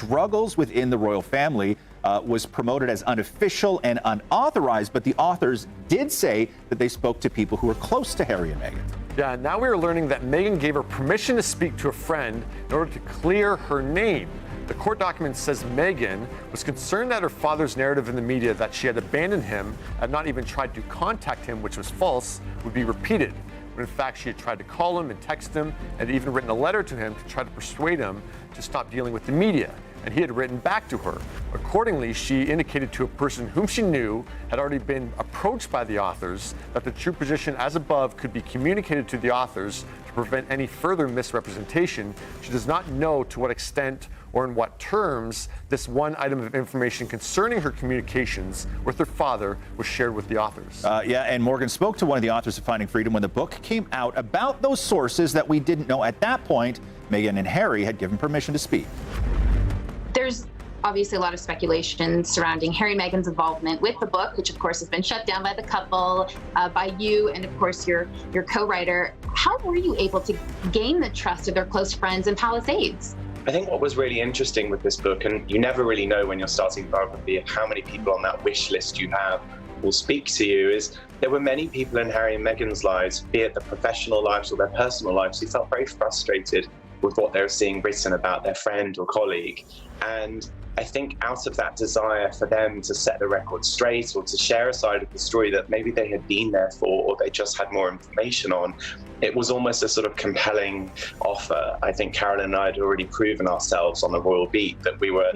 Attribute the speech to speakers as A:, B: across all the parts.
A: struggles within the royal family was promoted as unofficial and unauthorized, but the authors did say that they spoke to people who were close to Harry and Meghan.
B: Yeah, now we are learning that Meghan gave her permission to speak to a friend in order to clear her name. The court document says Meghan was concerned that her father's narrative in the media that she had abandoned him and not even tried to contact him, which was false, would be repeated. When in fact, she had tried to call him and text him and even written a letter to him to try to persuade him to stop dealing with the media. And he had written back to her. Accordingly, she indicated to a person whom she knew had already been approached by the authors that the true position as above could be communicated to the authors to prevent any further misrepresentation. She does not know to what extent or in what terms this one item of information concerning her communications with her father was shared with the authors.
A: Yeah, and Morgan spoke to one of the authors of Finding Freedom when the book came out about those sources that we didn't know at that point. Meghan and Harry had given permission to speak.
C: There's obviously a lot of speculation surrounding Harry and Meghan's involvement with the book, which of course has been shut down by the couple, by you, and of course your co-writer. How were you able to gain the trust of their close friends and Palisades?
D: I think what was really interesting with this book, and you never really know when you're starting biography of how many people on that wish list you have will speak to you, is there were many people in Harry and Meghan's lives, be it their professional lives or their personal lives, who felt very frustrated with what they were seeing written about their friend or colleague. And I think out of that desire for them to set the record straight or to share a side of the story that maybe they had been there for or they just had more information on, it was almost a sort of compelling offer. I think Carolyn and I had already proven ourselves on the royal beat that we were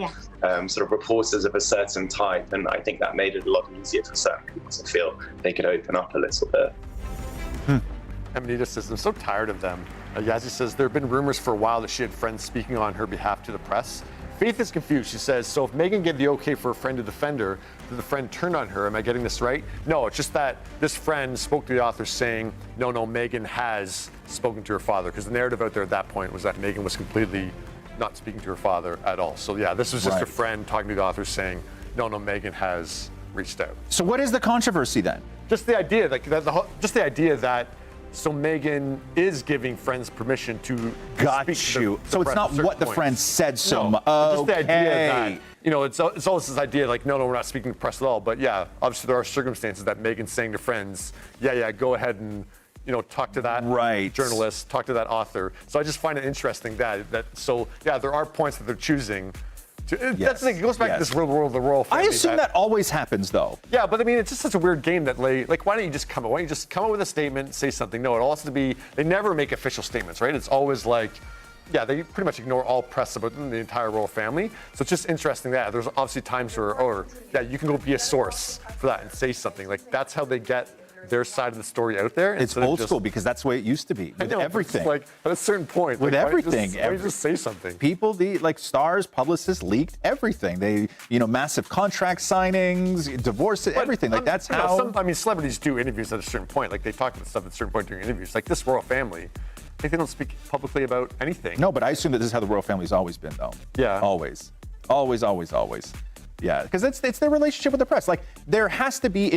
D: sort of reporters of a certain type, and I think that made it a lot easier for certain people to feel they could open up a little bit.
B: Amanita says, I'm so tired of them. Yazzie says, there have been rumors for a while that she had friends speaking on her behalf to the press. Faith is confused. She says, so if Meghan gave the okay for a friend to defend her, did the friend turn on her? Am I getting this right? No, it's just that this friend spoke to the author saying, no, Meghan has spoken to her father, because the narrative out there at that point was that Meghan was completely not speaking to her father at all. So yeah, this was just a friend talking to the author saying, no, Meghan has reached out.
A: So what is the controversy then?
B: Just the idea, that so Meghan is giving friends permission to speak to
A: so it's not what the friend said so much.
B: Just the idea that, it's always this idea like, no, we're not speaking to the press at all. But yeah, obviously there are circumstances that Meghan's saying to friends, go ahead and, talk to that journalist, talk to that author. So I just find it interesting that there are points that they're choosing. That's the thing. It goes back to this real world, the royal family.
A: I assume that always happens, though.
B: Yeah, but I mean, it's just such a weird game that, like, why don't you just come up? Why don't you just come up with a statement, say something? No, it all has to be. They never make official statements, right? It's always like, they pretty much ignore all press about the entire royal family. So it's just interesting that there's obviously times where, you can go be a source for that and say something. Like that's how they get their side of the story out there.
A: It's old school because that's the way it used to be with everything.
B: Like at a certain point,
A: with everything,
B: why don't you just say something?
A: People, stars, publicists leaked everything. They, massive contract signings, divorces, everything. Like that's how.
B: Celebrities do interviews at a certain point. Like they talk about stuff at a certain point during interviews. Like this royal family, I think they don't speak publicly about anything.
A: No, but I assume that this is how the royal family's always been, though.
B: Yeah.
A: Always. Yeah, because it's their relationship with the press. Like there has to be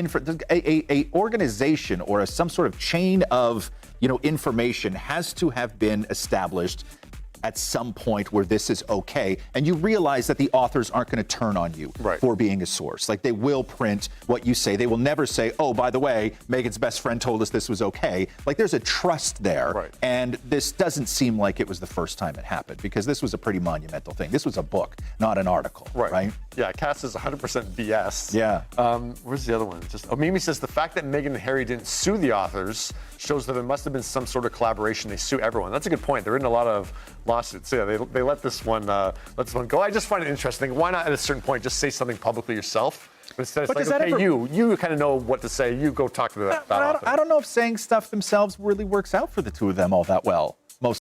A: a organization or some sort of chain of information has to have been established at some point where this is okay, and you realize that the authors aren't going to turn on you for being a source. Like they will print what you say. They will never say, oh, by the way, Meghan's best friend told us this was okay. Like there's a trust there, and this doesn't seem like it was the first time it happened because this was a pretty monumental thing. This was a book, not an article, right?
B: Yeah, Cass is 100% BS.
A: Yeah.
B: Where's the other one? Mimi says the fact that Meghan and Harry didn't sue the authors shows that there must have been some sort of collaboration. They sue everyone. That's a good point. They're in a lot of lawsuits. Yeah, they let this one go. I just find it interesting. Why not at a certain point just say something publicly yourself? But instead it's like, okay, you kind of know what to say. You go talk to that author.
A: I don't know if saying stuff themselves really works out for the two of them all that well.